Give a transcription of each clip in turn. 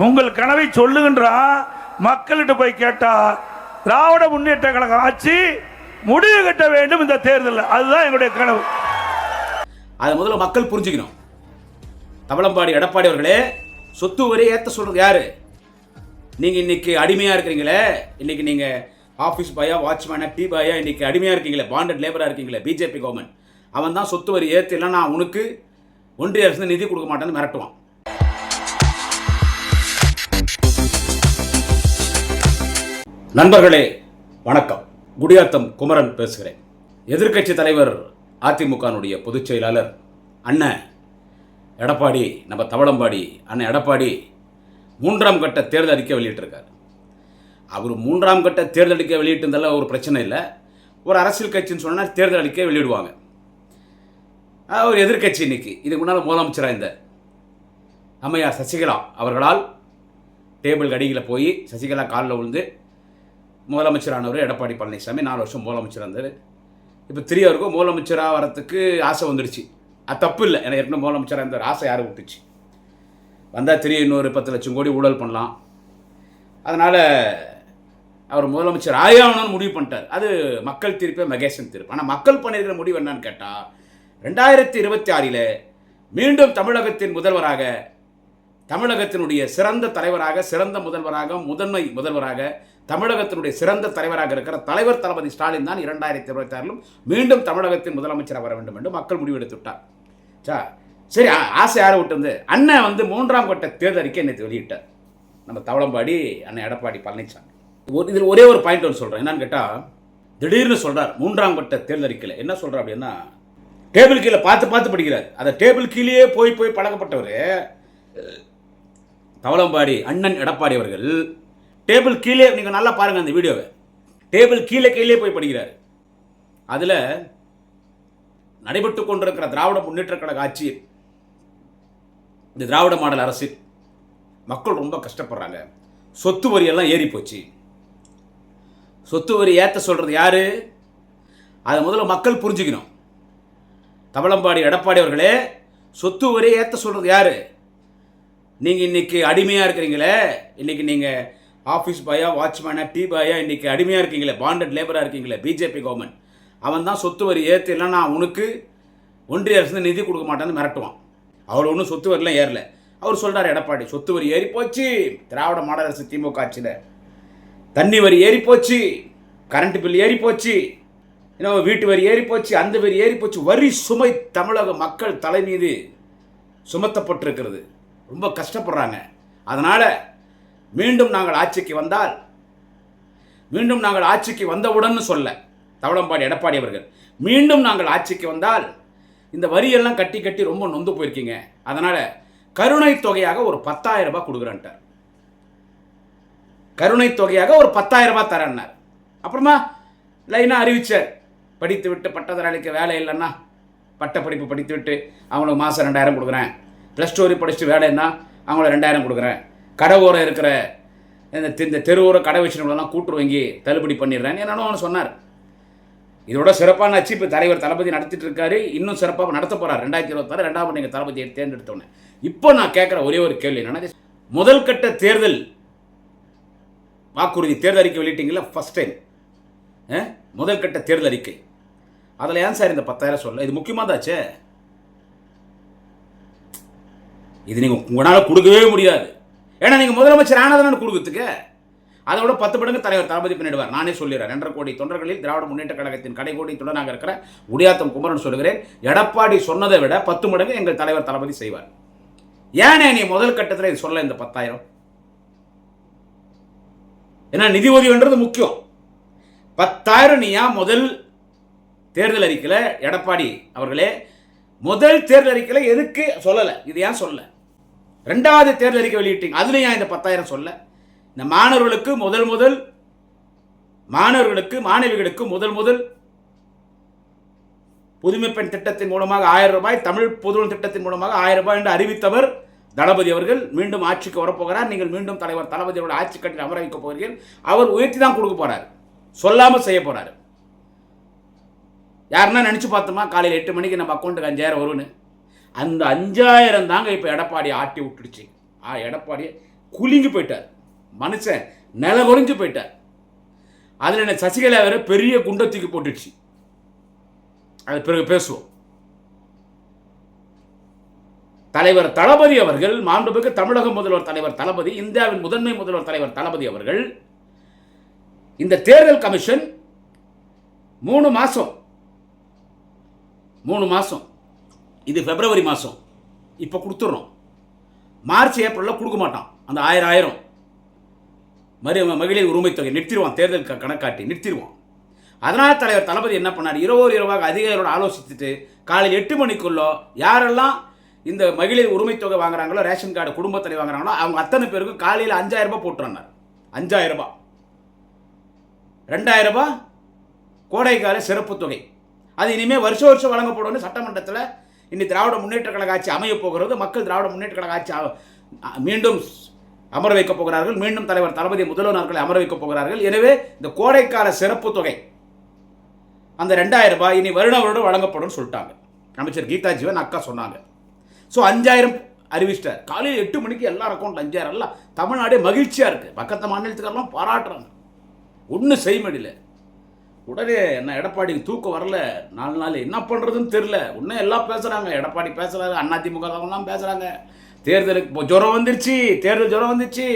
உங்கள் கனவை சொல்லுகின்றா மக்கள்கிட்ட போய் கேட்டா திராவிட முன்னேற்ற கழகம் ஆட்சி முடிவு கட்ட வேண்டும் இந்த தேர்தலில். அதுதான் எங்களுடைய கனவு. அதை முதல்ல மக்கள் புரிஞ்சுக்கணும். தவளம்பாடி எடப்பாடி அவர்களே, சொத்து வரி ஏற்ற சொல்றது யாரு? நீங்க இன்னைக்கு அடிமையா இருக்கிறீங்களே, இன்னைக்கு நீங்க ஆஃபீஸ் பாயா, வாட்ச்மேனா, டீ பாயா, இன்னைக்கு அடிமையா இருக்கீங்களே, பாண்டட் லேபரா இருக்கீங்களே, பிஜேபி கவர்மெண்ட், அவன் தான் சொத்து வரி ஏற்றல நான் உனக்கு ஒன்றிய அரசு நிதி கொடுக்க மாட்டேன்னு மிரட்டுவான். நண்பர்களே வணக்கம், குடியாத்தம் குமரன் பேசுகிறேன். எதிர்க்கட்சி தலைவர் அதிமுகனுடைய பொதுச் செயலாளர் அண்ணன் எடப்பாடி, நம்ம தவளம்பாடி அண்ணன் எடப்பாடி 3ஆம் கட்ட தேர்தல் அறிக்கை வெளியிட்டிருக்கார். அவர் 3ஆம் கட்ட தேர்தல் அறிக்கை வெளியிட்டிருந்தாலும் ஒரு பிரச்சனை இல்லை. ஒரு அரசியல் கட்சின்னு சொன்னால் தேர்தல் அறிக்கை வெளியிடுவாங்க. ஒரு எதிர்க்கட்சி இன்னைக்கு இதுக்கு முன்னால் முதலமைச்சராக இருந்த அம்மையார் சசிகலா அவர்களால் டேபிள் கடியில் போய் சசிகலா காலில் விழுந்து முதலமைச்சரானவர் எடப்பாடி பழனிசாமி 4 வருஷம் முதலமைச்சர் இருந்தார். இப்போ அவருக்கும் முதலமைச்சராக வரத்துக்கு ஆசை வந்துடுச்சு. அது தப்பு இல்லை, எனக்கு ஏற்கனவே முதலமைச்சராக இருந்தார், ஆசை யாரை விட்டுச்சு. வந்தால் இன்னொரு 10 லட்சம் கோடி ஊழல் பண்ணலாம், அதனால் அவர் முதலமைச்சர் ஆயாகணும்னு முடிவு பண்ணிட்டார். அது மக்கள் தீர்ப்பே மகேசன் தீர்ப்பு. ஆனால் மக்கள் பண்ணியிருக்கிற முடிவு என்னன்னு கேட்டால் 2026 மீண்டும் தமிழகத்தின் முதல்வராக, தமிழகத்தினுடைய சிறந்த தலைவராக, சிறந்த முதல்வராக, முதன்மை முதல்வராக, தமிழகத்தினுடைய சிறந்த தலைவராக இருக்கிற தலைவர் தளபதி ஸ்டாலின் தான் 2026 மீண்டும் தமிழகத்தின் முதலமைச்சராக வர வேண்டும் என்று மக்கள் முடிவெடுத்து விட்டார். சரி, ஆசை யாரை விட்டு அண்ணன் 3ஆம் கட்ட தேர்தல் அறிக்கை நேற்று வெளியிட்டார். நம்ம தவளம்பாடி அண்ணன் எடப்பாடி பழனிசாமி. இதில் ஒரே ஒரு பாயிண்ட் ஒன்று சொல்கிறேன். என்னன்னு கேட்டால், திடீர்னு சொல்கிறார் 3ஆம் கட்ட தேர்தல் அறிக்கையில் என்ன சொல்கிறார் அப்படின்னா, டேபிள் கீழே பார்த்து படிக்கிறார். அதை டேபிள் கீழே போய் பழக்கப்பட்டவர் தவளம்பாடி அண்ணன் எடப்பாடி அவர்கள் டேபிள் கீழே, நீங்கள் நல்லா பாருங்கள் அந்த வீடியோவை, டேபிள் கீழே போய் படிக்கிறார். அதில் நடைபெற்று கொண்டிருக்கிற திராவிட முன்னேற்ற கழக ஆட்சி, இந்த திராவிட மாடல் அரசு, மக்கள் ரொம்ப கஷ்டப்படுறாங்க, சொத்து வரியெல்லாம் ஏறி போச்சு. சொத்து வரி ஏற்ற சொல்கிறது யாரு? அதை முதல்ல மக்கள் புரிஞ்சுக்கணும். தவளம்பாடி எடப்பாடி அவர்களே, சொத்து வரி ஏற்ற சொல்கிறது யாரு? நீங்கள் இன்னைக்கு அடிமையாக இருக்கிறீங்களே, இன்னைக்கு நீங்கள் ஆஃபீஸ் பாயா, வாட்ச்மேனா, டீ பாயா, இன்னைக்கு அடிமையாக இருக்கீங்களே, பாண்டட் லேபராக இருக்கீங்களே, பிஜேபி கவர்மெண்ட், அவன் தான் சொத்து வரி ஏற்றல நான் உனக்கு ஒன்றிய அரசு நிதி கொடுக்க மாட்டேன்னு மிரட்டுவான். அவர் ஒன்றும் சொத்து வரிலாம் ஏறல. அவர் சொல்கிறார் எடப்பாடி, சொத்து வரி ஏறி போச்சு திராவிட மாடல் அரசு திமுக ஆட்சியில், தண்ணி வரி ஏறி போச்சு, கரண்ட் பில் ஏறி போச்சு, இன்னும் வீட்டு வரி ஏறி போச்சு, அந்த வரி ஏறி போச்சு, வரி சுமை தமிழக மக்கள் தலை மீது சுமத்தப்பட்டிருக்கிறது, ரொம்ப கஷ்டப்படுறாங்க. அதனால் மீண்டும் நாங்கள் ஆட்சிக்கு வந்தால், மீண்டும் நாங்கள் ஆட்சிக்கு வந்தவுடன் சொல்ல தவளம்பாடி எடப்பாடி அவர்கள், மீண்டும் நாங்கள் ஆட்சிக்கு வந்தால் இந்த வரியெல்லாம் கட்டி ரொம்ப நொந்து போயிருக்கீங்க, அதனால் கருணை தொகையாக ஒரு 10,000 ரூபாய் கொடுக்குறேன்ட்டார். கருணை தொகையாக ஒரு 10,000 ரூபாய் தரேன்னார். அப்புறமா லைனாக அறிவிச்சார், படித்து விட்டு பட்டதாரிக்கு வேலை இல்லைன்னா, பட்ட படிப்பு படித்து விட்டு அவங்களுக்கு மாதம் 2,000 கொடுக்குறேன், ப்ளஸ் 2 படிச்சுட்டு வேலைன்னா அவங்கள 2,000 கொடுக்குறேன், கடை ஓரம் இருக்கிற இந்த தெருவோர கடை வச்சுருவங்களெல்லாம் கூட்டு வாங்கி தள்ளுபடி பண்ணிடுறேன் என்னன்னு அவனு சொன்னார். இதோட சிறப்பான ஆட்சி இப்போ தலைவர் தளபதி நடத்திட்டு இருக்காரு, இன்னும் சிறப்பாக நடத்த போகிறார். 2026 2வது நீங்கள் தளபதியை தேர்ந்தெடுத்தோன்னே. இப்போ நான் கேட்குற ஒரே ஒரு கேள்வி என்னன்னா, முதல் கட்ட தேர்தல் வாக்குறுதி தேர்தல் அறிக்கை வெளியிட்டீங்களா ஃபர்ஸ்ட் டைம், முதல் கட்ட தேர்தல் அறிக்கை, அதில் ஏன் சார் இந்த 10,000 சொல்ல? இது முக்கியமானதாச்சே. இது நீங்கள் உங்களால் கொடுக்கவே முடியாது. ஏன்னா நீங்கள் முதலமைச்சர் ஆனதானு கொடுக்குறதுக்கு, அதோட 10 மடங்கு தலைவர் தளபதி பண்ணிடுவார். நானே சொல்லிடுறேன், 2.5 கோடி தொண்டர்களில் திராவிட முன்னேற்ற கழகத்தின் கடைகோடி தொடராக இருக்கிற குடியாத்தம் குமரன் சொல்லுகிறேன், எடப்பாடி சொன்னதை விட 10 மடங்கு எங்கள் தலைவர் தளபதி செய்வார். ஏனே நீ முதல் கட்டத்தில் இது சொல்ல இந்த 10,000? ஏன்னா நிதி உதவின்றது முக்கியம். 10,000 நீ ஏன் முதல் தேர்தல் அறிக்கையில் எடப்பாடி அவர்களே முதல் தேர்தல் அறிக்கையில் எதுக்கு சொல்லலை? இது ஏன் சொல்ல? 2வது தேர்தல் அறிக்கை வெளியிட்டீங்க, அதுலேயும் இந்த 10,000 சொல்ல? இந்த மாணவர்களுக்கு மாணவிகளுக்கு முதல் புதுமை பெண் திட்டத்தின் மூலமாக 1,000 ரூபாய், தமிழ் புதுவன் திட்டத்தின் மூலமாக 1,000 ரூபாய் என்று அறிவித்தவர் தளபதி அவர்கள் மீண்டும் ஆட்சிக்கு வரப்போகிறார். நீங்கள் மீண்டும் தலைவர் தளபதியோட ஆட்சி கட்டில் அமர வைக்க போகிறீர்கள். அவர் உயர்த்தி தான் கொடுக்க போறார், சொல்லாமல் செய்ய போறாரு. யாருன்னா நினச்சி பார்த்தோமா, காலையில் 8 மணிக்கு நம்ம அக்கௌண்ட்டுக்கு 5,000 வரும்னு. அந்த 5,000 தாங்க இப்போ எடப்பாடி ஆட்டி விட்டுடுச்சு. எடப்பாடி குலுங்கி போயிட்டார், மனுஷன் நில குறைஞ்சு போயிட்டார். அதில் என்ன சசிகலா வேற பெரிய குண்டத்துக்கு போட்டுடுச்சு. அது பிறகு பேசுவோம். தலைவர் தளபதி அவர்கள், மாண்புமிகு தமிழக முதல்வர் தலைவர் தளபதி, இந்தியாவின் முதன்மை முதல்வர் தலைவர் தளபதி அவர்கள் இந்த தேர்தல் கமிஷன் 3 மாசம், இது பிப்ரவரி மாதம், இப்போ கொடுத்துட்றோம். மார்ச் ஏப்ரலில் கொடுக்க மாட்டான். அந்த 1000 மகளிர் உரிமை தொகை நிறுத்திடுவான், தேர்தல் கணக்காட்டி நிறுத்திடுவான். அதனால் தலைவர் தளபதி என்ன பண்ணார், இரவாக அதிகாரிகளோட ஆலோசித்துட்டு காலையில் 8 மணிக்குள்ள யாரெல்லாம் இந்த மகளிர் உரிமை தொகை வாங்குறாங்களோ, ரேஷன் கார்டு குடும்பத்தனை வாங்குறாங்களோ, அவங்க அத்தனை பேருக்கும் காலையில் 5000 ரூபாய் போட்டுறாங்க. 5000 ரூபாய், 2000 ரூபாய் கோடைக்கால சிறப்பு தொகை. அது இனிமேல் வருஷம் வழங்கப்படும். சட்டமன்றத்தில் இன்னைக்கு திராவிட முன்னேற்ற கழக ஆட்சி அமைய போகிறது. மக்கள் திராவிட முன்னேற்ற கழக ஆட்சி மீண்டும் அமர வைக்கப் போகிறார்கள். மீண்டும் தலைவர் தளபதி முதல்வர் நாட்களை அமர வைக்கப் போகிறார்கள். எனவே இந்த கோடைக்கால சிறப்பு தொகை அந்த 2000 ரூபாய் இனி வருடம் வழங்கப்படும் சொல்லிட்டாங்க. அமைச்சர் கீதா ஜீவன் அக்கா சொன்னாங்க. ஸோ 5000 அறிவிச்சிட்டார். காலையில் 8 மணிக்கு எல்லார் அக்கௌண்ட் 5000. எல்லாம் தமிழ்நாடே மகிழ்ச்சியாக இருக்குது. பக்கத்து மாநிலத்துக்கெல்லாம் பாராட்டுறாங்க. ஒன்றும் செய்ய முடியல. உடனே என்ன எடப்பாடிக்கு தூக்கம் வரல. 4 நாள் என்ன பண்ணுறதுன்னு தெரில. ஒன்றும் எல்லாம் பேசுகிறாங்க. எடப்பாடி பேசுகிறாரு, அதிமுகலாம் பேசுகிறாங்க. தேர்தலுக்கு ஜுரம் வந்துருச்சு, தேர்தல் ஜுரம் வந்துச்சு,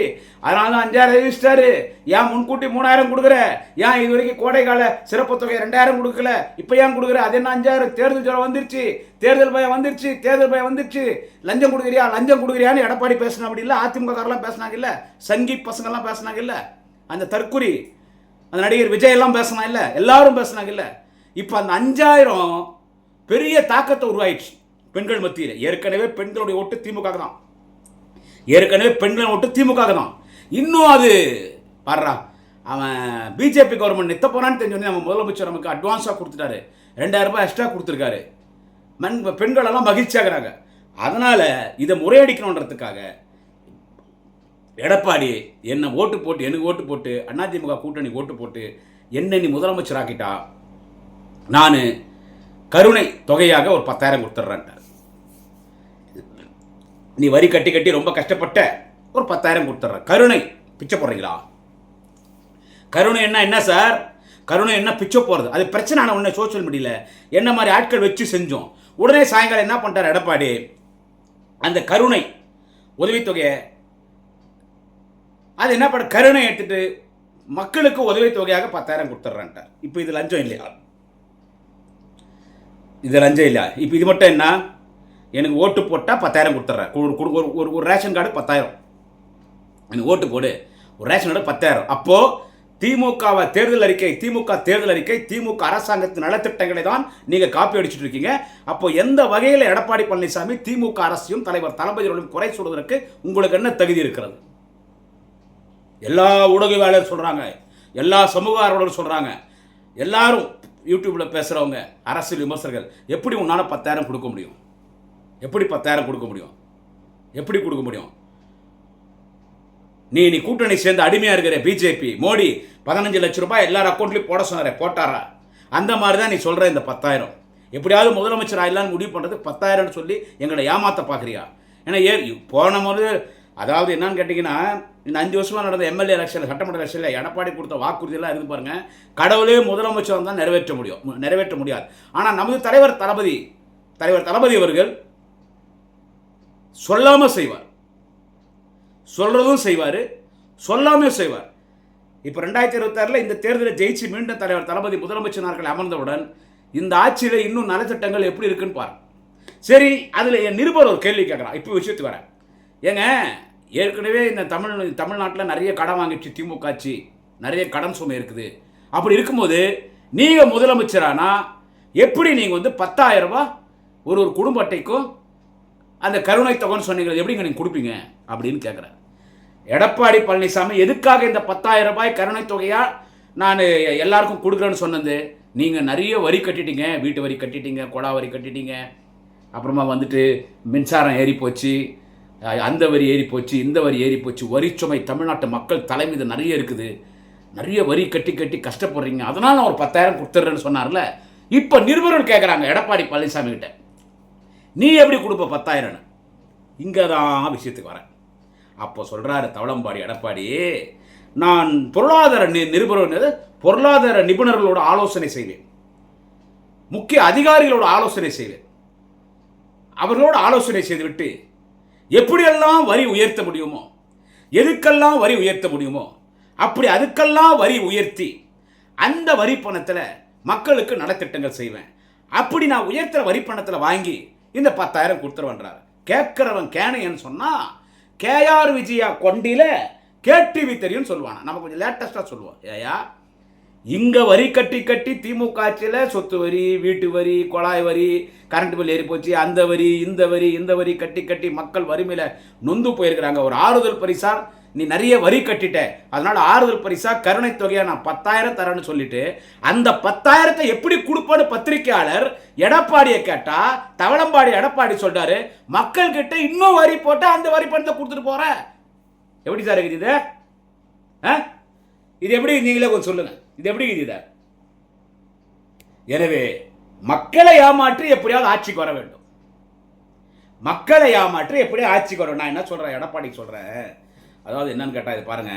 அதனால தான் 5000 அறிவிச்சிட்டாரு. ஏன் முன்கூட்டி 3000 கொடுக்குற, ஏன் இது வரைக்கும் கோடைக்கால சிறப்பு தொகை 2000 கொடுக்கல, இப்போ ஏன் கொடுக்குற, அது என்ன 5000, தேர்தல் ஜுரம் வந்துருச்சு, தேர்தல் பயம் வந்துருச்சு, லஞ்சம் கொடுக்குறியான்னு எடப்பாடி பேசினா. அப்படி இல்லை, அதிமுக காரெல்லாம் பேசினாங்க இல்லை, சங்கீத் பசங்கள்லாம் பேசினாங்க இல்லை, அந்த தற்குறி அந்த நடிகர் விஜய் எல்லாம் பேசினா இல்லை, எல்லாரும் பேசினாங்க இல்லை. இப்போ அந்த 5000 பெரிய தாக்கத்தை உருவாயிடுச்சு பெண்கள் மத்தியில். ஏற்கனவே பெண்களுடைய ஓட்டு திமுக தான். இன்னும் அது பாடுறா, அவன் பிஜேபி கவர்மெண்ட் நித்த போனான்னு தெரிஞ்சு நம்ம முதலமைச்சர் நமக்கு அட்வான்ஸாக கொடுத்துட்டாரு. 2000 ரூபாய் எக்ஸ்ட்ரா கொடுத்துருக்காரு. பெண்கள் எல்லாம் மகிழ்ச்சியாகிறாங்க. அதனால் இதை முறையடிக்கணுன்றதுக்காக எடப்பாடி எனக்கு ஓட்டு போட்டு அதிமுக கூட்டணி ஓட்டு போட்டு என்ன நீ முதலமைச்சர் ஆக்கிட்டா, நான் கருணை தொகையாக ஒரு 10000 கொடுத்துட்றேன்ட்டார். நீ வரி கட்டி ரொம்ப கஷ்டப்பட்ட, ஒரு 10000 கொடுத்துட்றேன். கருணை பிச்சை போடுறீங்களா? கருணை என்ன சார்? கருணை என்ன பிச்சை போகிறது? அது பிரச்சனை. உடனே சோசியல் மீடியாவில் என்ன மாதிரி ஆட்கள் வச்சு செஞ்சோம். உடனே சாயங்காலம் என்ன பண்ணிட்டார் எடப்பாடி, அந்த கருணை உதவித்தொகையை அது என்ன பண்ண, கருணை எடுத்துட்டு மக்களுக்கு உதவித்தொகையாக 10000 கொடுத்துட்றேன்ட்டார். இப்போ இது லஞ்சம் இல்லையா? இப்போ இது மட்டும் என்ன, எனக்கு ஓட்டு போட்டால் 10000 கொடுத்துட்றேன். ஒரு ரேஷன் கார்டு 10000, எனக்கு ஓட்டு போடு, ஒரு ரேஷன் கார்டு 10000. அப்போது திமுக தேர்தல் அறிக்கை, திமுக அரசாங்கத்தின் நலத்திட்டங்களை தான் நீங்கள் காப்பி அடிச்சுட்டு இருக்கீங்க. அப்போ எந்த வகையில் எடப்பாடி பழனிசாமி திமுக அரசையும் தலைவர் தளபதியோடும் குறை சொல்வதற்கு உங்களுக்கு என்ன தகுதி இருக்கிறது? எல்லா ஊடகவியலாளர் சொல்கிறாங்க, எல்லா சமூக ஆர்வலரும் சொல்கிறாங்க, எல்லாரும் யூடியூப்பில் பேசுகிறவங்க, அரசியல் விமர்சகர்கள், எப்படி உன்னால் 10000 கொடுக்க முடியும்? எப்படி 10000 கொடுக்க முடியும்? நீ கூட்டணி சேர்ந்து அடிமையாக இருக்கிற பிஜேபி, மோடி 15 லட்சம் ரூபாய் எல்லார் அக்கௌண்ட்லையும் போட சொன்னாரே, போட்டாரா? அந்த மாதிரி தான் நீ சொல்கிற இந்த 10000. எப்படியாவது முதலமைச்சர் ஆயிடலான்னு முடிவு பண்ணுறது 10000 சொல்லி எங்களை ஏமாற்ற பார்க்குறியா? ஏன்னா போன முறை, அதாவது என்னன்னு கேட்டிங்கன்னா, இந்த 5 வருஷமாக நடந்த எம்எல்ஏ எலெக்ஷனில், சட்டமன்ற எலெக்ஷனில் எடப்பாடி கொடுத்த வாக்குறுதியெல்லாம் இருந்து பாருங்கள். கடவுளே முதலமைச்சர் தான் நிறைவேற்ற முடியாது. ஆனால் நமது தலைவர் தளபதி அவர்கள் சொல்லாமல் செய்வார், சொல்கிறதும் செய்வார், சொல்லாமல் செய்வார். இப்போ 2026 இந்த தேர்தலை ஜெயிச்சு மீண்டும் தலைவர் தளபதி முதலமைச்சர் நாட்கள் அமர்ந்தவுடன் இந்த ஆட்சியில் இன்னும் நலத்திட்டங்கள் எப்படி இருக்குன்னு பாருங்க. சரி, அதில் என் நிருபர் ஒரு கேள்வி கேட்குறான். இப்போ விஷயத்துக்கு வரேன். ஏங்க, ஏற்கனவே இந்த தமிழ்நாட்டில் நிறைய கடன் வாங்கிடுச்சு திமுக ஆட்சி, நிறைய கடன் சுமை இருக்குது. அப்படி இருக்கும்போது நீங்கள் முதலமைச்சரானா எப்படி நீங்கள் 10000 ரூபாய் ஒரு குடும்ப அட்டைக்கும் அந்த கருணை தொகைன்னு சொன்னீங்க, எப்படிங்க நீங்கள் கொடுப்பீங்க அப்படின்னு கேட்குறேன். எடப்பாடி பழனிசாமி எதுக்காக இந்த 10000 ரூபாய் கருணை தொகையாக நான் எல்லாருக்கும் கொடுக்குறேன்னு சொன்னது, நீங்கள் நிறைய வரி கட்டிட்டீங்க, வீட்டு வரி கட்டிட்டீங்க, கொடா வரி கட்டிட்டீங்க, அப்புறமா மின்சாரம் ஏறி போச்சு, அந்த வரி ஏறி போச்சு, இந்த வரி ஏறி போச்சு, வரிச்சுமை தமிழ்நாட்டு மக்கள் தலைமீது நிறைய இருக்குது, நிறைய வரி கட்டி கஷ்டப்படுறீங்க, அதனால் நான் ஒரு 10000 கொடுத்துட்றேன்னு சொன்னார்ல. இப்போ நிருபர்கள் கேட்குறாங்க எடப்பாடி பழனிசாமி கிட்ட, நீ எப்படி கொடுப்ப 10000? இங்கே தான் விஷயத்துக்கு வரேன். அப்போ சொல்கிறாரு தவளம்பாடி எடப்பாடி, நான் பொருளாதார பொருளாதார நிபுணர்களோட ஆலோசனை செய்வேன், முக்கிய அதிகாரிகளோட ஆலோசனை செய்வேன். அவர்களோடு ஆலோசனை செய்துவிட்டு எப்படியெல்லாம் வரி உயர்த்த முடியுமோ, எதுக்கெல்லாம் வரி உயர்த்த முடியுமோ அப்படி அதுக்கெல்லாம் வரி உயர்த்தி அந்த வரி பணத்தில் மக்களுக்கு நலத்திட்டங்கள் செய்வேன். அப்படி நான் உயர்த்துற வரி பணத்தில் வாங்கி இந்த 10,000 கொடுத்துருவன்றார். கேட்கிறவன் கேனையன்னு சொன்னா கேஆர் விஜயா கொண்டில கேடிவி தெரியும் சொல்லுவான். நம்ம கொஞ்சம் லேட்டஸ்டாக சொல்லுவோம். ஏயா இங்க வரி கட்டி கட்டி திமுக ஆட்சியில் சொத்து வரி, வீட்டு வரி, குழாய் வரி, கரண்ட் பில் ஏறி போச்சு, அந்த வரி இந்த வரி கட்டி கட்டி மக்கள் வறுமையில நொந்து போயிருக்கிறாங்க. ஒரு ஆறுதல் பரிசா நீ நிறைய வரி கட்டிட்ட, அதனால ஆறுதல் பரிசா கருணை தொகையா நான் 10,000 தரேன்னு சொல்லிட்டு அந்த 10,000 எப்படி கொடுப்பான்னு பத்திரிகையாளர் எடப்பாடியை கேட்டா தவளம்பாடி எடப்பாடி சொல்றாரு, மக்கள் கிட்ட இன்னும் வரி போட்டு அந்த வரி பணத்தை கொடுத்துட்டு போற. எப்படி சார் இருக்குது இது? இது எப்படி நீங்களே கொஞ்சம் சொல்லுங்க, இது எப்படி இருக்குது? எனவே மக்களை ஏமாற்றி எப்படியாவது ஆட்சிக்கு வர வேண்டும். மக்களை ஏமாற்றி எப்படியாவது ஆட்சிக்கு வரும். நான் என்ன சொல்றேன், எடப்பாடி சொல்றேன், அதாவது என்னன்னு கேட்டால் இது பாருங்க,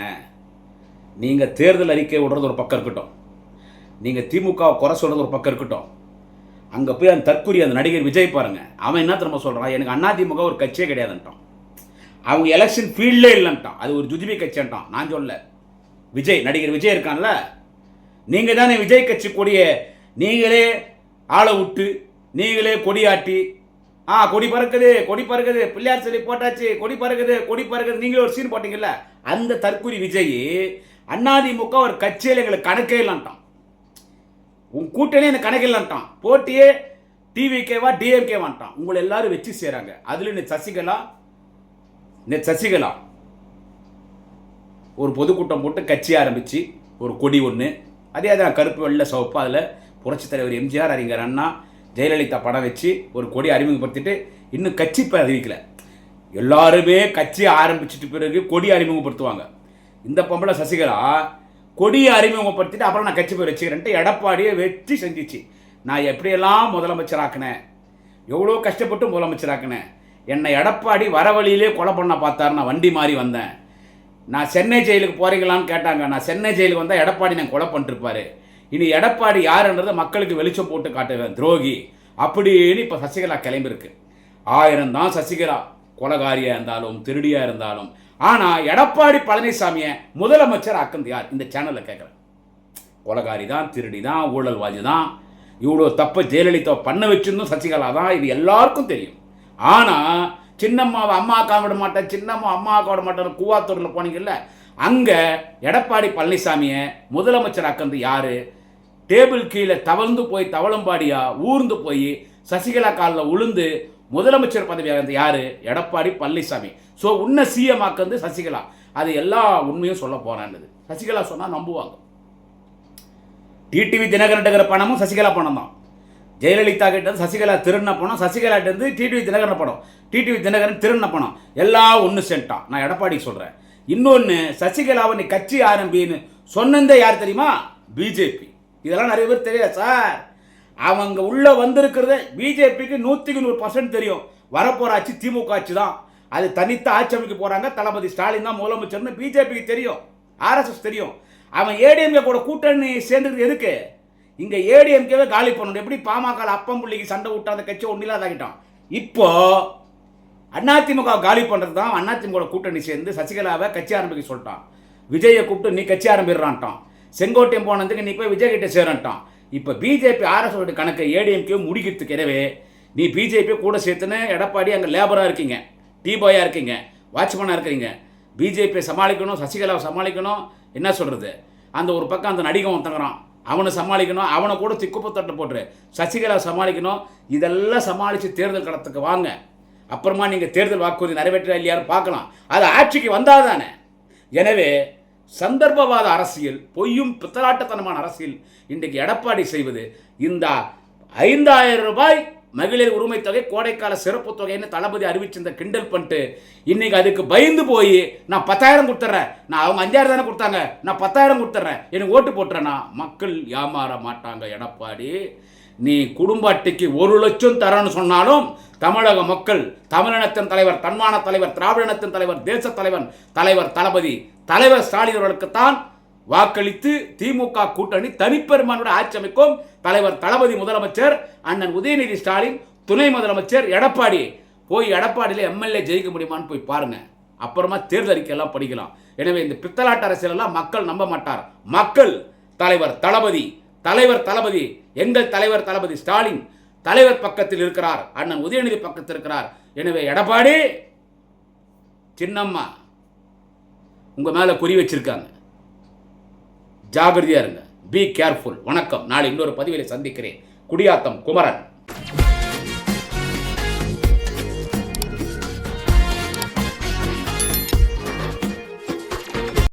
நீங்கள் தேர்தல் அறிக்கை விடுறது ஒரு பக்கம் இருக்கட்டும், நீங்கள் திமுக குறை சொல்றது ஒரு பக்கம் இருக்கட்டும், அங்கே போய் அந்த தற்குறி அந்த நடிகர் விஜய் பாருங்க, அவன் என்ன திரும்ப சொல்கிறான், எனக்கு அதிமுக ஒரு கட்சியே கிடையாதுன்ட்டான், அவங்க எலெக்ஷன் ஃபீல்டே இல்லைன்ட்டான், அது ஒரு ஜுஜிபி கட்சின்ட்டான். நான் சொல்ல, விஜய் நடிகர் விஜய் இருக்கான்ல, நீங்கள் தானே விஜய் கட்சி கொடியை நீங்களே ஆளை விட்டு நீங்களே கொடியாட்டி கொடி பறக்குது பிள்ளையார் சொல்லி போட்டாச்சு, கொடி பறக்குது நீங்களே ஒரு சீன் போட்டீங்கல்ல, அந்த தற்குறி விஜய் அதிமுக ஒரு கட்சியில் எங்களுக்கு கணக்கே இல்லைன்ட்டான், உன் கூட்டணி எனக்கு கணக்கு இல்லைன்ட்டான், போட்டியே டிவிகேவா டிஎம்கேவான்ட்டான். உங்களை எல்லாரும் வச்சு சேராங்க. அதுல சசிகலா ஒரு பொதுக்கூட்டம் போட்டு கட்சி ஆரம்பிச்சு ஒரு கொடி ஒன்று, அதே தான் கருப்பு வெள்ளை சிவப்பு, அதில் புரட்சித் தலைவர் எம்ஜிஆர், அறிஞர் அண்ணா, ஜெயலலிதா படம் வச்சு ஒரு கொடி அறிமுகப்படுத்திட்டு இன்னும் கட்சி இப்போ அறிவிக்கல. எல்லாருமே கட்சி ஆரம்பிச்சிட்டு பிறகு கொடி அறிமுகப்படுத்துவாங்க. இந்த பொம்பளை சசிகலா கொடியை அறிமுகப்படுத்திட்டு அப்புறம் நான் கட்சி பேர் வச்சுக்கிறேன்ட்டு எடப்பாடியை வெற்றி செஞ்சிச்சு. நான் எப்படியெல்லாம் முதலமைச்சராக்கினேன், எவ்வளோ கஷ்டப்பட்டு முதலமைச்சராக்கினேன், என்னை எடப்பாடி வர வழியிலே கொலை பண்ண பார்த்தாரு, நான் வண்டி மாறி வந்தேன், நான் சென்னை ஜெயிலுக்கு போறீங்களான்னு கேட்டாங்க, நான் சென்னை ஜெயிலுக்கு வந்தால் எடப்பாடி நான் கொலை பண்ணிருப்பாரு, இனி எடப்பாடி யாருன்றதை மக்களுக்கு வெளிச்சம் போட்டு காட்டுவேன், துரோகி அப்படின்னு இப்போ சசிகலா கிளம்பியிருக்கு. 1000 தான் சசிகலா கொலகாரியாக இருந்தாலும் திருடியாக இருந்தாலும், ஆனால் எடப்பாடி பழனிசாமியை முதலமைச்சர் ஆக்குறது யார்? இந்த சேனலில் கேட்குறேன். கொலகாரி தான், திருடி தான், ஊழல்வாதி தான், இவ்வளோ தப்பை ஜெயலலிதா பண்ண வச்சிருந்தும் சசிகலா தான், இது எல்லாருக்கும் தெரியும். ஆனால் சின்னம்மாவை அம்மாக்கா விட மாட்டேன், சின்னம்மா அம்மாக்கா விட மாட்டேன் கூவாத்தூரில் போனீங்கல்ல, அங்கே எடப்பாடி பழனிசாமியை முதலமைச்சர் ஆக்குறது யாரு? டேபிள் கீழே தவழ்ந்து போய் தவளம்பாடியா ஊர்ந்து போய் சசிகலா காலில் உளுந்து முதலமைச்சர் பதவியாக யாரு? எடப்பாடி பழனிசாமி. ஸோ உன்னை சிஎம் ஆக்குறது சசிகலா. அது எல்லா உண்மையும் சொல்ல போறான்னு சசிகலா சொன்னால் நம்புவாங்க. டிடிவி தினகரன் பணமும் சசிகலா பணம் தான். ஜெயலலிதா கிட்ட சசிகலா திருண்ண பணம், சசிகலா கிட்ட டிடிவி தினகரன் பணம், டிடிவி தினகரன் திருண்ண பணம், எல்லாம் ஒன்று சென்ட்டான். நான் எடப்பாடி சொல்றேன். இன்னொன்று, சசிகலாவை நீ கட்சி ஆரம்பின்னு சொன்னதே யார் தெரியுமா? பிஜேபி. இதெல்லாம் நிறைய பேர் தெரியாது சார். அவங்க உள்ள வந்திருக்கிறது பிஜேபிக்கு 100% தெரியும். வரப்போற ஆட்சி திமுக ஆட்சி தான், அது தனித்த ஆட்சி அமைக்க போறாங்க, தளபதி ஸ்டாலின் தான் முதலமைச்சர்னு பிஜேபிக்கு தெரியும், ஆர்எஸ்எஸ் தெரியும். அவன் ஏடிஎம்கே கூட கூட்டணி சேர்ந்தது எதுக்கு? இங்க ஏடிஎம்கேவே காலி பண்ணணும். எப்படி பாமக அப்பம் புள்ளிக்கு சண்டை விட்டு அந்த கட்சியை ஒன்றில்லாதாகிட்டான். இப்போ அதிமுக காலி பண்றது தான். அதிமுக கூட்டணி சேர்ந்து சசிகலாவை கட்சி ஆரம்பிக்க சொல்லிட்டான். விஜயை கூப்பிட்டு நீ கட்சி ஆரம்பிடுறான்ட்டான். செங்கோட்டையன் போனதுக்கு நீ போய் விஜய் கிட்ட சேரன்ட்டான். இப்போ பிஜேபி ஆர்எஸ் கணக்கை ஏடிஎம்கே முடிக்கிறதுக்கு எனவே நீ பிஜேபி கூட சேர்த்துன்னு எடப்பாடி அங்கே லேபராக இருக்கீங்க, டீபாயாக இருக்கீங்க, வாட்ச்மேனாக இருக்கிறீங்க. பிஜேபியை சமாளிக்கணும், சசிகலாவை சமாளிக்கணும். என்ன சொல்கிறது, அந்த ஒரு பக்கம் அந்த நடிகன் ஒருத்தங்கிறான், அவனை சமாளிக்கணும், அவனை கூட திக்குப்பத்தட்டை போட்டுரு, சசிகலா சமாளிக்கணும். இதெல்லாம் சமாளித்து தேர்தல் களத்துக்கு வாங்க. அப்புறமா நீங்கள் தேர்தல் வாக்குறுதி நிறைவேற்ற இல்லையாரும் பார்க்கலாம். அது ஆட்சிக்கு வந்தால் தானே. எனவே சந்தர்ப்பவாத அரசியல், பொய்யும் பித்தலாட்டத்தனமான அரசியல் இன்றைக்கு எடப்பாடி செய்வது. இந்த 5000 ரூபாய் மகளிர் உரிமை தொகை கோடைக்கால சிறப்பு தொகைன்னு தளபதி அறிவிச்சிருந்த கிண்டல் பண்ணிட்டு இன்னைக்கு அதுக்கு பயந்து போய் நான் 10,000 கொடுத்துட்றேன், நான் அவங்க 5,000 தானே கொடுத்தாங்க, நான் 10,000 கொடுத்துட்றேன், எனக்கு ஓட்டு போட்டுறேன்னா மக்கள் ஏமாற மாட்டாங்க. எடப்பாடி நீ குடும்ப அட்டைக்கு 1 லட்சம் தரேன்னு சொன்னாலும் தமிழக மக்கள், தமிழினத்தின் தலைவர், தன்மான தலைவர், திராவிடத்தின் தலைவர், தேச தலைவன், தலைவர் தளபதி, தலைவர் ஸ்டாலின் அவர்களுக்குத்தான் வாக்களித்து திமுக கூட்டணி தனிப்பெரும்பான்மையோட ஆட்சி அமைக்கும். தலைவர் தளபதி முதலமைச்சர், அண்ணன் உதயநிதி ஸ்டாலின் துணை முதலமைச்சர் எடப்பாடி. போய் எடப்பாடியில் எம்எல்ஏ ஜெயிக்க முடியுமான்னு போய் பாருங்க. அப்புறமா தேர்தல் அறிக்கையெல்லாம் படிக்கலாம். எனவே இந்த பித்தலாட்ட அரசியலெல்லாம் மக்கள் நம்ப மாட்டார். மக்கள் தலைவர் தளபதி, எங்கள் தலைவர் தளபதி ஸ்டாலின் தலைவர் பக்கத்தில் இருக்கிறார், அண்ணன் உதயநிதி பக்கத்தில் இருக்கிறார். எனவே எடப்பாடி, சின்னம்மா உங்க மேல குறி வச்சிருக்காங்க, ஜாகிரதையா இருங்க. Be careful. வணக்கம். நாளை இன்னொரு பதிவிலை சந்திக்கிறேன். குடியாத்தம் குமரன்.